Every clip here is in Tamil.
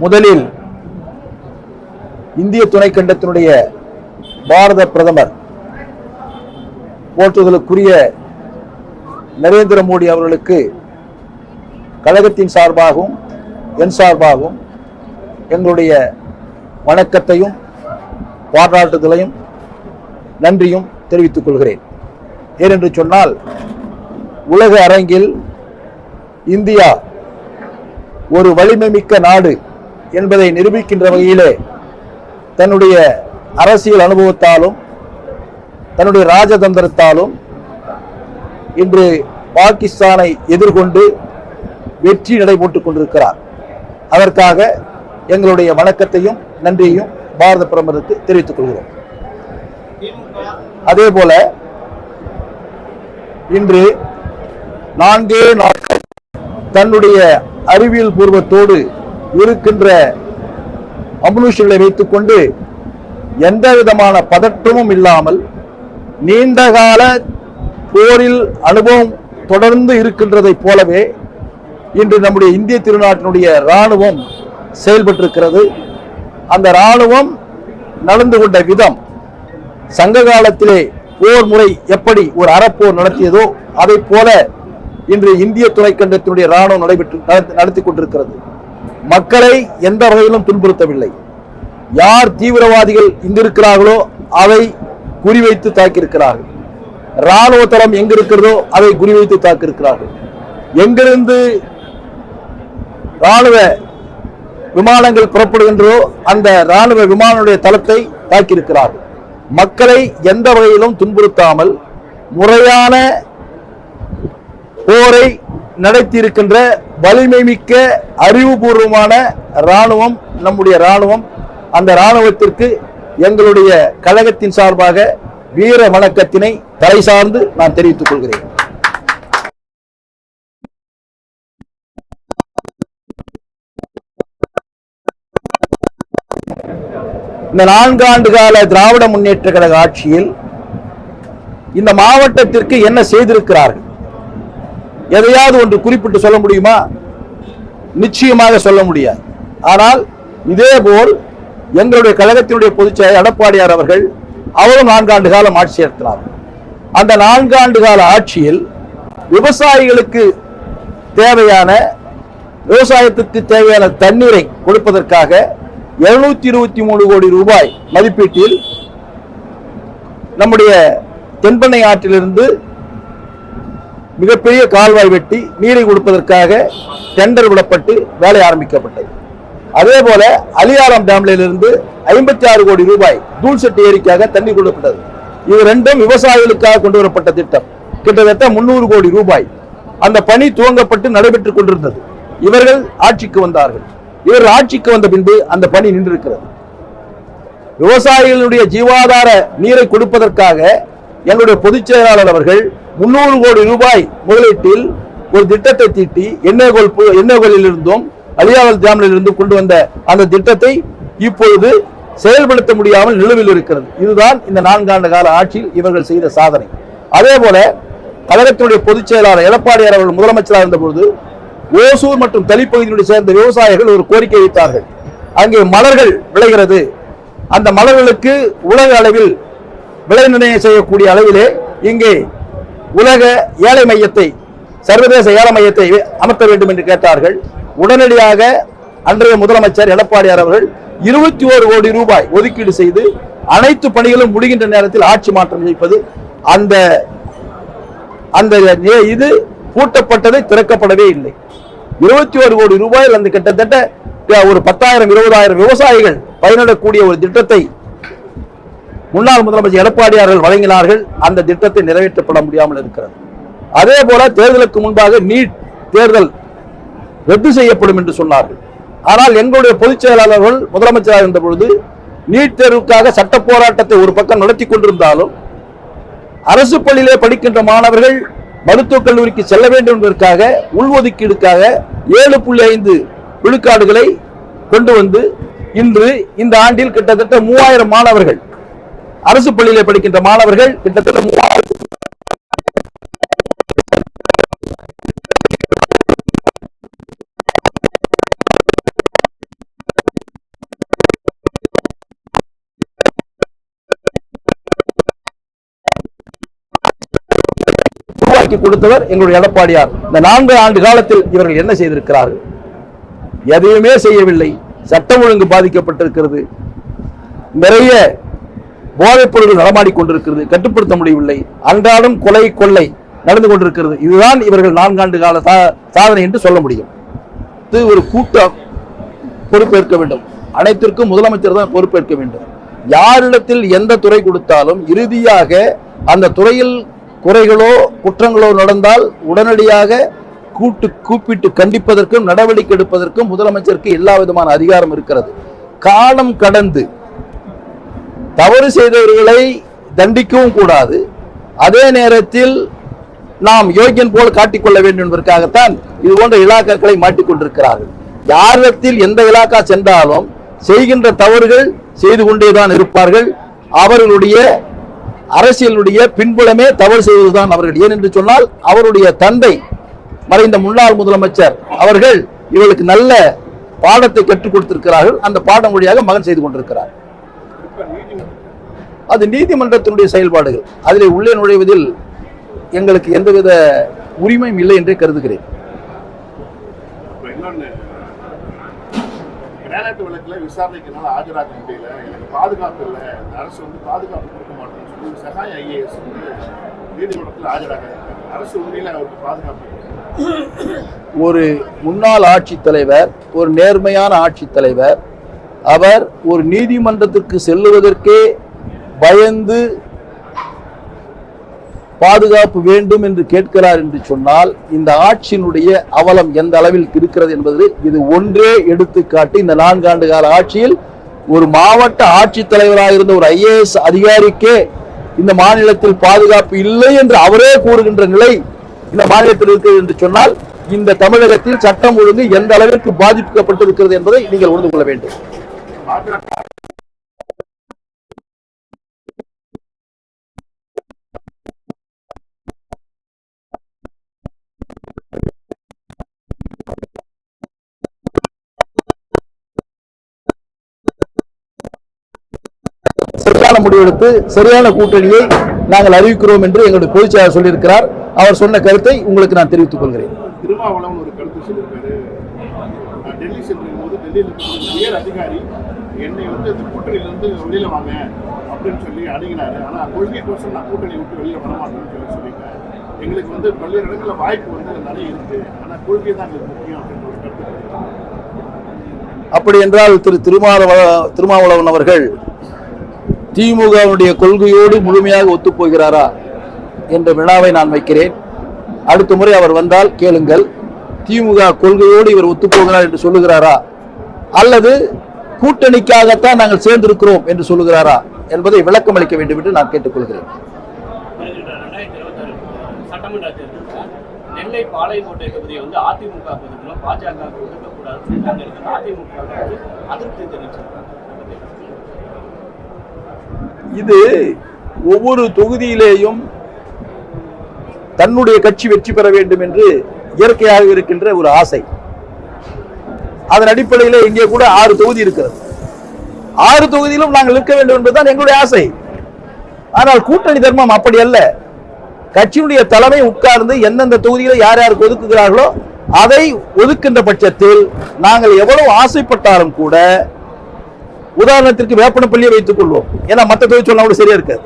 முதலில் இந்திய துணைக்கண்டத்தினுடைய பாரத பிரதமர் போற்றுதலுக்குரிய நரேந்திர மோடி அவர்களுக்கு கழகத்தின் சார்பாகவும் என் சார்பாகவும் எங்களுடைய வணக்கத்தையும் பாராட்டுதலையும் நன்றியும் தெரிவித்துக் கொள்கிறேன். ஏனென்று சொன்னால், உலக அரங்கில் இந்தியா ஒரு வலிமை மிக்க நாடு என்பதை நிரூபிக்கின்ற வகையிலே தன்னுடைய அரசியல் அனுபவத்தாலும் தன்னுடைய ராஜதந்திரத்தாலும் இன்று பாகிஸ்தானை எதிர்கொண்டு வெற்றி நடைபோட்டுக் கொண்டிருக்கிறார். அதற்காக எங்களுடைய வணக்கத்தையும் நன்றியையும் பாரத பிரதமருக்கு தெரிவித்துக் கொள்கிறோம். அதே போல இன்று 4 நாட்கள் தன்னுடைய அறிவியல் பூர்வத்தோடு இருக்கின்ற அம்னுஷங்களை வைத்துக் கொண்டு எந்த விதமான பதற்றமும் இல்லாமல் நீண்டகால போரில் அனுபவம் தொடர்ந்து இருக்கின்றதை போலவே இன்று நம்முடைய இந்திய திருநாட்டினுடைய இராணுவம் செயல்பட்டிருக்கிறது. அந்த இராணுவம் நடந்து கொண்ட விதம் சங்க காலத்திலே போர் முறை எப்படி ஒரு அறப்போர் நடத்தியதோ அதை போல இன்று இந்திய துணைக்கண்டத்தினுடைய இராணுவம் நடத்தி கொண்டிருக்கிறது. மக்களை எந்த வகையிலும் துன்புறுத்தவில்லை. யார் தீவிரவாதிகள் இங்கிருக்கிறார்களோ அதை குறிவைத்து தாக்கியிருக்கிறார்கள். இராணுவ தளம் எங்க இருக்கிறதோ அதை குறிவைத்து தாக்கியிருக்கிறார்கள். எங்கிருந்து இராணுவ விமானங்கள் புறப்படுகின்றதோ அந்த இராணுவ விமானுடைய தளத்தை தாக்கியிருக்கிறார்கள். மக்களை எந்த வகையிலும் துன்புறுத்தாமல் முறையான போரை நடத்தி இருக்கின்ற வலிமை மிக்க அறிவுபூர்வமான இராணுவம் நம்முடைய இராணுவம். அந்த இராணுவத்திற்கு எங்களுடைய கழகத்தின் சார்பாக வீர வணக்கத்தினை தலை சார்ந்து நான் தெரிவித்துக் கொள்கிறேன். இந்த 4 ஆண்டு கால திராவிட முன்னேற்ற கழக ஆட்சியில் இந்த மாவட்டத்திற்கு என்ன செய்திருக்கிறார்கள்? எதையாவது ஒன்று குறிப்பிட்டு சொல்ல முடியுமா? நிச்சயமாக சொல்ல முடியாது. ஆனால் இதேபோல் எங்களுடைய கழகத்தினுடைய பொதுச்செயலாளர் எடப்பாடியார் அவர்கள் அவரும் 4 ஆண்டு காலம் ஆட்சி நடத்தினார். அந்த 4 ஆண்டு கால ஆட்சியில் விவசாயிகளுக்கு தேவையான விவசாயத்துக்கு தேவையான தண்ணீரை கொடுப்பதற்காக 723 கோடி ரூபாய் மதிப்பீட்டில் நம்முடைய தென்பெண்ணை ஆற்றிலிருந்து மிகப்பெரிய கால்வாய் வெட்டி நீரை கொடுப்பதற்காக டெண்டர் விடப்பட்டு வேலை ஆரம்பிக்கப்பட்டது. அதே போல அலியாரம் டேம்லிருந்து 56 கோடி ரூபாய் தூள்செட்டு ஏரிக்காக தண்ணீர் கொடுக்கப்பட்டது. இது ரெண்டும் விவசாயிகளுக்காக கொண்டு வரப்பட்ட திட்டம். கிட்டத்தட்ட 300 கோடி ரூபாய் அந்த பணி துவங்கப்பட்டு நடைபெற்றுக் கொண்டிருந்தது. இவர்கள் ஆட்சிக்கு வந்தார்கள். இவர் ஆட்சிக்கு வந்த பின்பு அந்த பணி நின்றிருக்கிறது. விவசாயிகளுடைய ஜீவாதார நீரை கொடுப்பதற்காக எங்களுடைய பொதுச் செயலாளர் அவர்கள் 300 கோடி ரூபாய் முதலீட்டில் ஒரு திட்டத்தை தீட்டி எண்ணெய்கோலில் இருந்தும் அலியாவல் டேமில் இருந்து கொண்டு வந்த அந்த திட்டத்தை இப்பொழுது செயல்படுத்த முடியாமல் நிலுவையில் இருக்கிறது. இதுதான் இந்த 4 ஆண்டு கால ஆட்சியில் இவர்கள் செய்த சாதனை. அதே போல கழகத்தினுடைய பொதுச் செயலாளர் எடப்பாடியார் அவர்கள் முதலமைச்சராக இருந்தபோது ஓசூர் மற்றும் தளிப்பகுதியினுடைய சேர்ந்த விவசாயிகள் ஒரு கோரிக்கை வைத்தார்கள். அங்கே மலர்கள் விளைகிறது, அந்த மலர்களுக்கு உலக அளவில் விலை நிர்ணயம் செய்யக்கூடிய அளவிலே இங்கே உலக ஏழை மையத்தை, சர்வதேச ஏழை மையத்தை அமர்த்த வேண்டும் என்று கேட்டார்கள். உடனடியாக அன்றைய முதலமைச்சர் எடப்பாடியார் அவர்கள் 21 கோடி ரூபாய் ஒதுக்கீடு செய்து அனைத்து பணிகளும் முடிகின்ற நேரத்தில் ஆட்சி மாற்றம் செய்வது, அந்த இது பூட்டப்பட்டதை திறக்கப்படவே இல்லை. 21 கோடி ரூபாயில் அந்த கிட்டத்தட்ட ஒரு 10,000-20,000 விவசாயிகள் பயனிடக்கூடிய ஒரு திட்டத்தை முன்னாள் முதலமைச்சர் எடப்பாடியார்கள் வழங்கினார்கள். அந்த திட்டத்தை நிறைவேற்றப்பட முடியாமல் இருக்கிறது. அதே போல தேர்தலுக்கு முன்பாக நீட் தேர்தல் ரத்து செய்யப்படும் என்று சொன்னார்கள். ஆனால் எங்களுடைய பொதுச் செயலாளர்கள் முதலமைச்சராக இருந்த பொழுது நீட் தேர்வுக்காக சட்ட போராட்டத்தை ஒரு பக்கம் நடத்தி கொண்டிருந்தாலும் அரசு பள்ளியிலே படிக்கின்ற மாணவர்கள் மருத்துவக் கல்லூரிக்கு செல்ல வேண்டும் என்பதற்காக உள்ஒதுக்கீடுக்காக 7.5 விழுக்காடுகளை கொண்டு வந்து இன்று இந்த ஆண்டில் கிட்டத்தட்ட 3000 மாணவர்கள், அரசு பள்ளியிலே படிக்கின்ற மாணவர்கள் கிட்டத்தட்ட 3000 உருவாக்கி கொடுத்தவர் எங்களுடைய எடப்பாடியார். இந்த 4 ஆண்டு காலத்தில் இவர்கள் என்ன செய்திருக்கிறார்கள்? எதையுமே செய்யவில்லை. சட்டம் ஒழுங்கு பாதிக்கப்பட்டிருக்கிறது. நிறைய போதைப் பொருட்கள் நடமாடிக்கொண்டிருக்கிறது, கட்டுப்படுத்த முடியவில்லை. அன்றாடம் கொலை கொள்ளை நடந்து கொண்டிருக்கிறது. இதுதான் இவர்கள் 4 ஆண்டு கால சாதனை என்று சொல்ல முடியும். இது ஒரு கூட்டம் பொறுப்பேற்க வேண்டும். அனைத்திற்கும் முதலமைச்சர் தான் பொறுப்பேற்க வேண்டும். யாரிடத்தில் எந்த துறை கொடுத்தாலும் இறுதியாக அந்த துறையில் குறைகளோ குற்றங்களோ நடந்தால் உடனடியாக கூப்பிட்டு கண்டிப்பதற்கும் நடவடிக்கை எடுப்பதற்கும் முதலமைச்சருக்கு எல்லா விதமான அதிகாரம் இருக்கிறது. காலம் கடந்து தவறு செய்தவர்களை தண்டிக்கவும் கூடாது, அதே நேரத்தில் நாம் யோகியன் போல் காட்டிக்கொள்ள வேண்டும் என்பதற்காகத்தான் இது போன்ற இலாக்காக்களை மாட்டிக்கொண்டிருக்கிறார்கள். யாரிடத்தில் எந்த இலாக்கா சென்றாலும் செய்கின்ற தவறுகள் செய்து கொண்டேதான் இருப்பார்கள். அவர்களுடைய அரசியலுடைய பின்புலமே தவறு செய்வதுதான் அவர்கள். ஏனென்று சொன்னால் அவருடைய தந்தை மறைந்த முன்னாள் முதலமைச்சர் அவர்கள் இவர்களுக்கு நல்ல பாடத்தை கற்றுக் கொடுத்திருக்கிறார்கள். அந்த பாடம் வழியாக மகன் செய்து கொண்டிருக்கிறார். அது நீதிமன்றத்தினுடைய செயல்பாடுகள். அதிலே உள்ளே நுழைவதில் எங்களுக்கு எந்தவித உரிமையும் இல்லை என்றே கருதுகிறேன். விசாரணைக்குனால ஆஜராக முடியல, எனக்கு பாதுகாப்பு இல்லை, அரசு பாதுகாப்பு கொடுக்க மாட்டேன்னு சொல்லி சகாய் ஐஏஎஸ் நீதிமன்றத்தில் ஆஜராக அரசு உண்மையில அவருக்கு பாதுகாப்பு. ஒரு முன்னாள் ஆட்சித்தலைவர், ஒரு நேர்மையான ஆட்சித்தலைவர், அவர் ஒரு நீதிமன்றத்திற்கு செல்லுவதற்கே பயந்து பாதுகாப்பு வேண்டும் என்று கேட்கிறார் என்று சொன்னால் இந்த ஆட்சியினுடைய அவலம் எந்த அளவில் இருக்கிறது என்பது இது ஒன்றே எடுத்துக்காட்டு. இந்த 4 ஆண்டு கால ஆட்சியில் ஒரு மாவட்ட ஆட்சித்தலைவராக இருந்த ஒரு ஐஏஎஸ் அதிகாரிக்கே இந்த மாநிலத்தில் பாதுகாப்பு இல்லை என்று அவரே கூறுகின்ற நிலை இந்த மாநிலத்தில் இருக்கிறது என்று சொன்னால் இந்த தமிழகத்தில் சட்டம் ஒழுங்கு எந்த அளவிற்கு பாதிக்கப்பட்டிருக்கிறது என்பதை நீங்கள் உணர்ந்து கொள்ள வேண்டும். சரியான முடிவெடுத்து சரியான கூட்டணியை நாங்கள் அறிவிக்கிறோம் என்று எங்களுடைய பொதுச் செயலாளர் சொல்லியிருக்கிறார். அவர் சொன்ன கருத்தை உங்களுக்கு நான் தெரிவித்துக் கொள்கிறேன். திருமாவளவன் ஒரு கருத்து சொல்லியிருக்காரு. டெல்லி சென்றும் போது டெல்லியில் உயர் அதிகாரி என்னை இந்த கூட்டணியிலிருந்து வெளியில வாங்க அப்படின்னு சொல்லி அணுகினாரு. ஆனால் கொள்கைக்கோசம் நான் கூட்டணி விட்டு வெளியில வரமாட்டேன்னு சொல்லியிருக்கேன். எங்களுக்கு பல்வேறு இடங்களில் வாய்ப்பு நிறைய இருக்கு, ஆனால் கொள்கை தான் எங்களுக்கு முக்கியம் அப்படின்னு ஒரு கருத்து. அப்படி என்றால் திருமாவளவன் அவர்கள் திமுகவுடைய கொள்கையோடு முழுமையாக ஒத்துப்போகிறாரா என்ற வினாவை நான் வைக்கிறேன். அடுத்த முறை அவர் வந்தால் கேளுங்கள், திமுக கொள்கையோடு இவர் ஒத்துப்போகிறார் என்று சொல்லுகிறாரா அல்லது கூட்டணிக்காகத்தான் நாங்கள் சேர்ந்திருக்கிறோம் என்று சொல்லுகிறாரா என்பதை விளக்கம் அளிக்க வேண்டும் என்று நான் கேட்டுக்கொள்கிறேன். நெல்லை பாளையங்கோட்டை தொகுதியை அதிமுக பாஜக அதிருப்தி தெரிவிச்சிருக்காங்க. இது ஒவ்வொரு தொகுதியிலேயும் தன்னுடைய கட்சி வெற்றி பெற வேண்டும் என்று இயற்கையாக இருக்கின்ற ஒரு ஆசை. அதன் அடிப்படையில் இங்கே கூட 6 தொகுதி இருக்கிறது. 6 தொகுதியிலும் நாங்கள் இருக்க வேண்டும் என்பதுதான் எங்களுடைய ஆசை. ஆனால் கூட்டணி தர்மம் அப்படி அல்ல. கட்சியினுடைய தலைமை உட்கார்ந்து எந்தெந்த தொகுதிகளை யார் யாருக்கு ஒதுக்குகிறார்களோ அதை ஒதுக்கின்ற பட்சத்தில் நாங்கள் எவ்வளவு ஆசைப்பட்டாலும் கூட, உதாரணத்திற்கு வேப்பனப்பள்ளியை வைத்துக் கொள்வோம், ஏன்னா மற்ற தொகுதி சொன்னா கூட சரியா இருக்காது.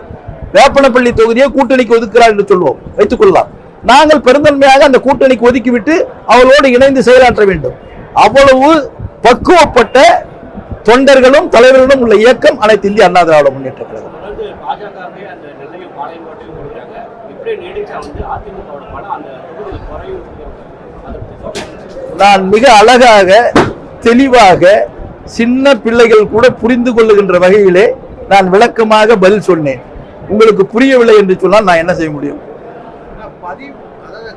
வேப்பனப்பள்ளி தொகுதியை கூட்டணிக்கு ஒதுக்குகிறார் என்று சொல்வோம், வைத்துக் கொள்ளலாம். நாங்கள் பெருந்தன்மையாக அந்த கூட்டணிக்கு ஒதுக்கிவிட்டு அவளோடு இணைந்து செயலாற்ற வேண்டும். அவ்வளவு பக்குவப்பட்ட தொண்டர்களும் தலைவர்களும் உள்ள இயக்கம் அனைத்து இந்திய அண்ணா திராவிட முன்னேற்ற கழகம். நான் மிக அழகாக தெளிவாக சின்ன பிள்ளைகள் கூட புரிந்து கொள்ளுகின்ற வகையிலே நான் விளக்கமாக பதில் சொன்னேன். உங்களுக்கு புரியவில்லை என்று சொன்னால் நான் என்ன செய்ய முடியும்?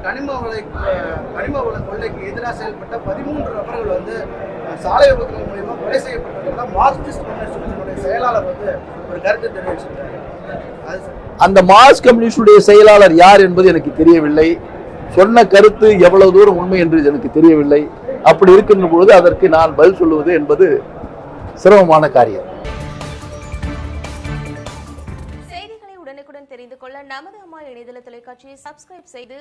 கனிம வள கொள்ளைக்கு எதிராக செயல்பட்ட 13 நபர்கள் சாலை விபத்துகள் மூலமா கொலை செய்யப்பட்டதாக மார்க்சிஸ்ட் கம்யூனிஸ்டுடைய செயலாளர் ஒரு கருத்து தெரிவிச்சிருக்காரு. அந்த மார்க்சிஸ்ட் கம்யூனிஸ்டுடைய செயலாளர் யார் என்பது எனக்கு தெரியவில்லை. சொன்ன கருத்து எவ்வளவு தூரம் உண்மை என்று எனக்கு தெரியவில்லை. அப்படி இருக்கின்ற பொழுது அதற்கு நான் பதில் சொல்லுவது என்பது சிரமமான காரியம். செய்திகளை உடனுக்குடன் தெரிந்து கொள்ள நமது அம்மா இணையதள தொலைக்காட்சியை சப்ஸ்கிரைப் செய்து